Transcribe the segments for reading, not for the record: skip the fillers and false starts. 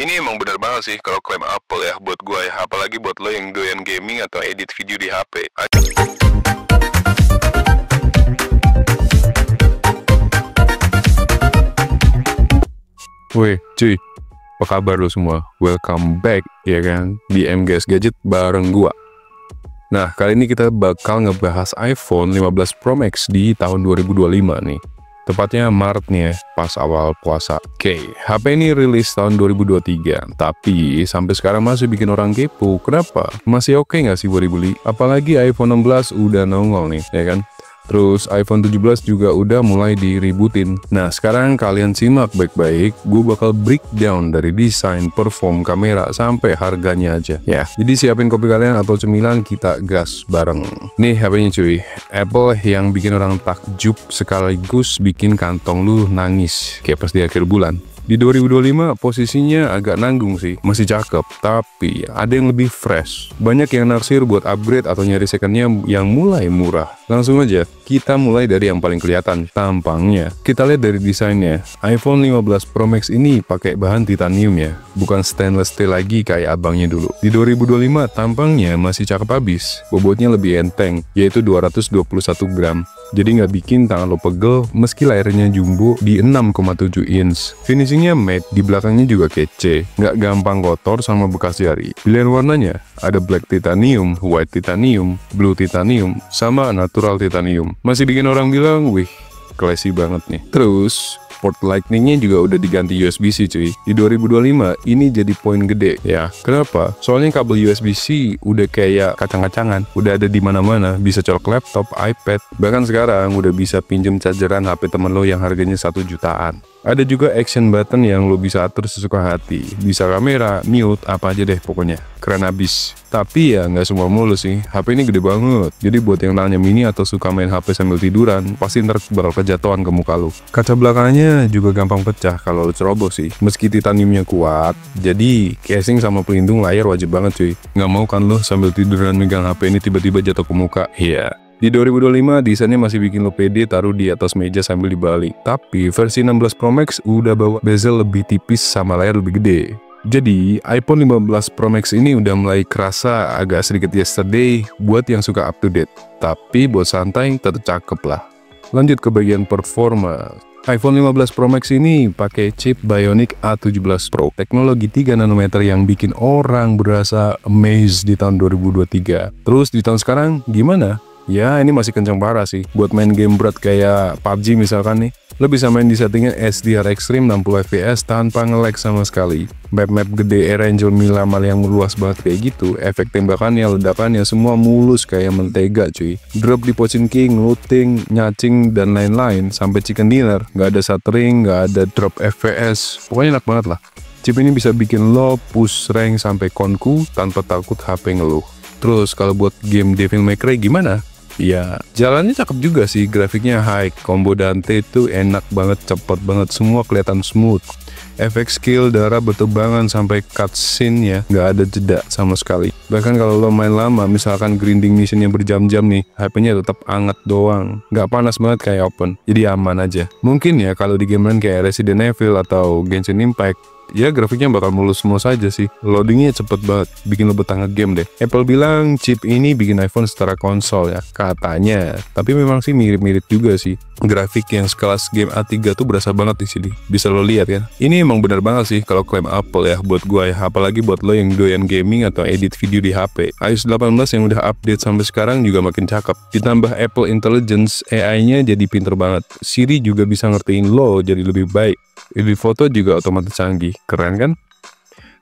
Ini emang bener banget sih kalau klaim Apple ya buat gua ya, apalagi buat lo yang doyan gaming atau edit video di HP. Weh, cuy, apa kabar lo semua? Welcome back, ya kan, di MGS Gadget bareng gua. Nah, kali ini kita bakal ngebahas iPhone 15 Pro Max di tahun 2025 nih. Tepatnya Maret nih ya, pas awal puasa. Oke, HP ini rilis tahun 2023, tapi sampai sekarang masih bikin orang kepo. Kenapa? Masih oke nggak sih buat dibeli? Apalagi iPhone 16 udah nongol nih, ya kan? Terus iPhone 17 juga udah mulai diributin. Nah, sekarang kalian simak baik-baik, gue bakal breakdown dari desain, perform, kamera, sampai harganya aja. Ya, jadi siapin kopi kalian atau cemilan, kita gas bareng. Nih HP-nya cuy, Apple yang bikin orang takjub sekaligus bikin kantong lu nangis, kayak pas di akhir bulan. Di 2025 posisinya agak nanggung sih, masih cakep, tapi ada yang lebih fresh. Banyak yang naksir buat upgrade atau nyari secondnya yang mulai murah. Langsung aja, kita mulai dari yang paling kelihatan, tampangnya. Kita lihat dari desainnya, iPhone 15 Pro Max ini pakai bahan titanium ya, bukan stainless steel lagi kayak abangnya dulu. Di 2025 tampangnya masih cakep abis, bobotnya lebih enteng, yaitu 221 gram. Jadi nggak bikin tangan lo pegel meski layarnya jumbo di 6,7 inch. Finishingnya matte, di belakangnya juga kece, nggak gampang kotor sama bekas jari. Pilihan warnanya ada black titanium, white titanium, blue titanium, sama natural titanium. Masih bikin orang bilang, wih, classy banget nih. Terus port lightningnya juga udah diganti USB-C cuy. Di 2025 ini jadi poin gede ya. Kenapa? Soalnya kabel USB-C udah kayak kacang-kacangan, udah ada di mana-mana, bisa colok laptop, iPad, bahkan sekarang udah bisa pinjem chargeran HP temen lo yang harganya 1 jutaan. Ada juga action button yang lo bisa atur sesuka hati. Bisa kamera, mute, apa aja deh pokoknya. Keren abis. Tapi ya nggak semua mulus sih. HP ini gede banget. Jadi buat yang nanya mini atau suka main HP sambil tiduran, pasti ntar bakal kejatuhan ke muka lo. Kaca belakangnya juga gampang pecah kalau lo ceroboh sih. Meski titaniumnya kuat, jadi casing sama pelindung layar wajib banget cuy. Nggak mau kan lo sambil tiduran megang HP ini tiba-tiba jatuh ke muka? Iya. Di 2025 desainnya masih bikin lo pede taruh di atas meja sambil dibalik. Tapi versi 16 Pro Max udah bawa bezel lebih tipis sama layar lebih gede. Jadi iPhone 15 Pro Max ini udah mulai kerasa agak sedikit yesterday buat yang suka up to date. Tapi buat santai tetap cakep lah. Lanjut ke bagian performa. iPhone 15 Pro Max ini pakai chip Bionic A17 Pro, teknologi 3 nanometer yang bikin orang berasa amazed di tahun 2023. Terus di tahun sekarang gimana? Ya ini masih kencang parah sih. Buat main game berat kayak PUBG misalkan nih, lo bisa main di settingan HDR Extreme 60 fps tanpa nge-lag sama sekali. Map-map gede Air Angel Miramar yang luas banget kayak gitu, efek tembakannya, ledakannya semua mulus kayak mentega cuy. Drop di Pochinki, looting, nyacing, dan lain-lain sampai chicken dinner. Nggak ada stuttering, nggak ada drop FPS, pokoknya enak banget lah. Chip ini bisa bikin lo push rank sampai konku tanpa takut HP ngeluh. Terus kalau buat game Devil May Cry gimana? Ya, jalannya cakep juga sih, grafiknya high, combo Dante itu enak banget, cepet banget, semua kelihatan smooth. Efek skill darah bertebangan sampai cutscene ya, nggak ada jeda sama sekali. Bahkan kalau lo main lama, misalkan grinding missionnya berjam-jam nih, HP-nya tetap anget doang, nggak panas banget kayak open, jadi aman aja. Mungkin ya kalau di game lain kayak Resident Evil atau Genshin Impact, ya grafiknya bakal mulus-mulus aja sih, loadingnya cepet banget, bikin lo betah nge-game deh. Apple bilang chip ini bikin iPhone setara konsol ya, katanya. Tapi memang sih mirip-mirip juga sih. Grafik yang sekelas game A3 tuh berasa banget di sini, bisa lo lihat kan. Ini emang bener banget sih kalau klaim Apple ya buat gua ya, apalagi buat lo yang doyan gaming atau edit video di HP. iOS 18 yang udah update sampai sekarang juga makin cakep. Ditambah Apple Intelligence, AI-nya jadi pinter banget. Siri juga bisa ngertiin lo jadi lebih baik. Edit foto juga otomatis canggih, keren kan?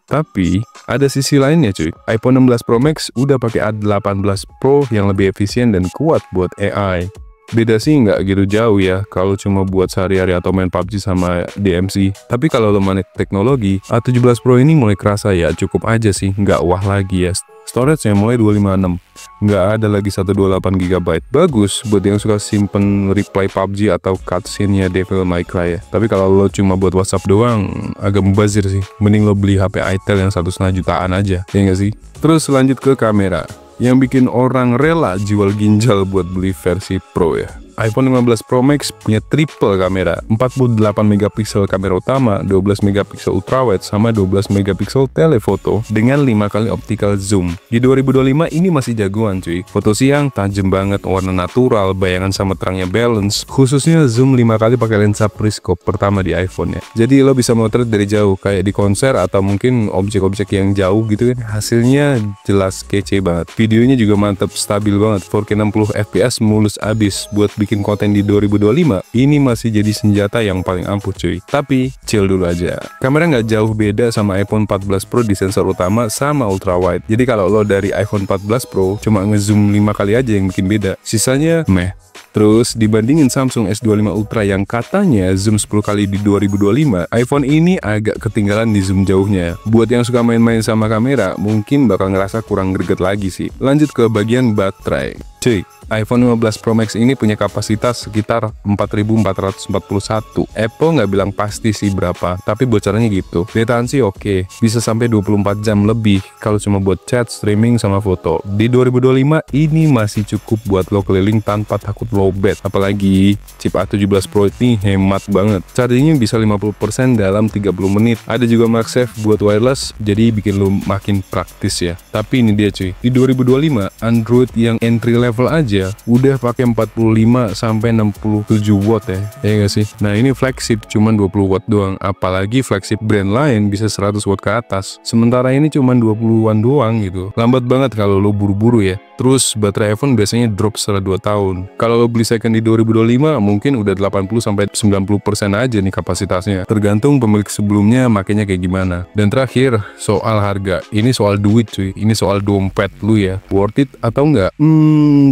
Tapi ada sisi lainnya cuy. iPhone 16 Pro Max udah pakai A18 Pro yang lebih efisien dan kuat buat AI. Beda sih nggak gitu jauh ya kalau cuma buat sehari-hari atau main PUBG sama DMC. Tapi kalau lo main teknologi, A17 Pro ini mulai kerasa ya cukup aja sih, nggak wah lagi ya. Storage yang mulai 256, nggak ada lagi 128 GB. Bagus buat yang suka simpen replay PUBG atau cutscene-nya Devil May Cry ya. Tapi kalau lo cuma buat WhatsApp doang, agak mubazir sih. Mending lo beli HP Itel yang 1,5 jutaan aja, ya nggak sih? Terus lanjut ke kamera, yang bikin orang rela jual ginjal buat beli versi Pro ya. iPhone 15 Pro Max punya triple kamera, 48 megapiksel kamera utama, 12 megapiksel ultrawide, sama 12 megapiksel telefoto dengan 5 kali optical zoom. Di 2025 ini masih jagoan cuy. Foto siang tajam banget, warna natural, bayangan sama terangnya balance. Khususnya zoom 5 kali pakai lensa periskop pertama di iPhone ya. Jadi lo bisa motret dari jauh kayak di konser atau mungkin objek-objek yang jauh gitu kan. Hasilnya jelas kece banget. Videonya juga mantap, stabil banget, 4K 60 fps mulus abis. Buat bikin konten di 2025 ini masih jadi senjata yang paling ampuh cuy. Tapi chill dulu aja, kamera nggak jauh beda sama iPhone 14 Pro di sensor utama sama ultrawide. Jadi kalau lo dari iPhone 14 Pro cuma ngezoom 5 kali aja yang bikin beda, sisanya meh. Terus dibandingin Samsung S25 Ultra yang katanya zoom 10 kali di 2025, iPhone ini agak ketinggalan di zoom jauhnya. Buat yang suka main-main sama kamera, mungkin bakal ngerasa kurang greget lagi sih. Lanjut ke bagian baterai. Cuy, iPhone 15 Pro Max ini punya kapasitas sekitar 4441. Apple nggak bilang pasti sih berapa, tapi bocorannya gitu. Daya tahan sih oke, bisa sampai 24 jam lebih kalau cuma buat chat, streaming, sama foto. Di 2025 ini masih cukup buat lo keliling tanpa takut lowbat. Apalagi chip A17 Pro ini hemat banget. Chargingnya bisa 50% dalam 30 menit. Ada juga MagSafe buat wireless, jadi bikin lo makin praktis ya. Tapi ini dia cuy, di 2025 Android yang entry level aja udah pakai 45 sampai 67 watt ya gak sih? Nah ini flagship cuman 20 watt doang, apalagi flagship brand lain bisa 100 watt ke atas, sementara ini cuman 20-an doang gitu. Lambat banget kalau lo buru-buru ya. Terus baterai iPhone biasanya drop setelah 2 tahun. Kalau lo beli second di 2025 mungkin udah 80 sampai 90% aja nih kapasitasnya. Tergantung pemilik sebelumnya makanya kayak gimana. Dan terakhir soal harga. Ini soal duit cuy. Ini soal dompet lu ya. Worth it atau enggak?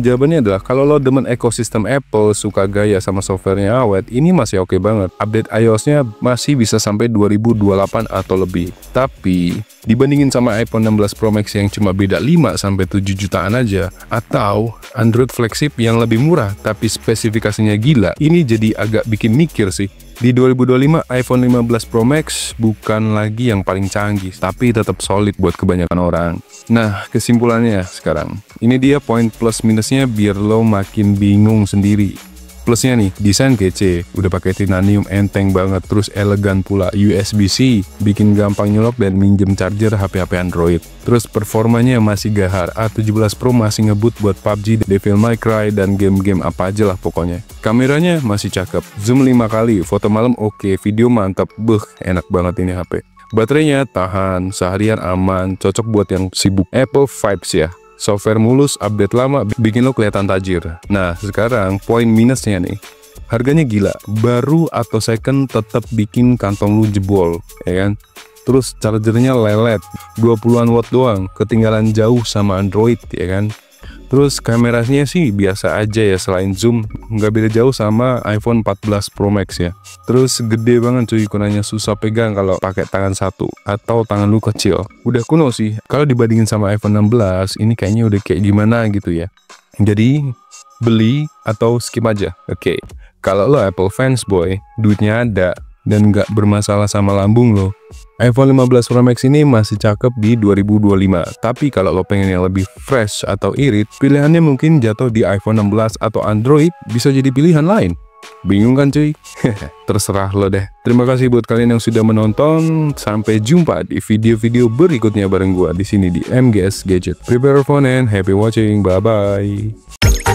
Jawabannya adalah kalau lo demen ekosistem Apple, suka gaya sama softwarenya awet, ini masih oke banget. Update iOS-nya masih bisa sampai 2028 atau lebih. Tapi dibandingin sama iPhone 16 Pro Max yang cuma beda 5 sampai 7 jutaan aja, atau Android flagship yang lebih murah tapi spesifikasinya gila, ini jadi agak bikin mikir sih. Di 2025 iPhone 15 Pro Max bukan lagi yang paling canggih, tapi tetap solid buat kebanyakan orang. Nah, kesimpulannya sekarang, ini dia poin plus minusnya biar lo makin bingung sendiri. Plusnya nih, desain kece, udah pakai titanium enteng banget, terus elegan pula, USB-C, bikin gampang nyolok dan minjem charger HP-HP Android. Terus performanya masih gahar, A17 Pro masih ngebut buat PUBG, Devil May Cry, dan game-game apa aja lah pokoknya. Kameranya masih cakep, zoom 5 kali, foto malam oke, video mantap, enak banget ini HP. Baterainya tahan, seharian aman, cocok buat yang sibuk Apple vibes ya. Software mulus, update lama, bikin lo kelihatan tajir. Nah, sekarang poin minusnya nih. Harganya gila, baru atau second tetap bikin kantong lu jebol, ya kan? Terus chargernya lelet, 20-an watt doang, ketinggalan jauh sama Android, ya kan? Terus kameranya sih biasa aja ya, selain zoom, nggak beda jauh sama iPhone 14 Pro Max ya. Terus gede banget cuy, ikonanya susah pegang kalau pakai tangan satu atau tangan lu kecil. Udah kuno sih, kalau dibandingin sama iPhone 16, ini kayaknya udah kayak gimana gitu ya. Jadi, beli atau skip aja, oke. Kalau lo Apple fans boy, duitnya ada, dan nggak bermasalah sama lambung lo, iPhone 15 Pro Max ini masih cakep di 2025. Tapi kalau lo pengen yang lebih fresh atau irit, pilihannya mungkin jatuh di iPhone 16 atau Android, bisa jadi pilihan lain. Bingung kan cuy? Terserah lo deh. Terima kasih buat kalian yang sudah menonton. Sampai jumpa di video-video berikutnya bareng gua di sini di MGS Gadget. Prepare for and happy watching. Bye bye.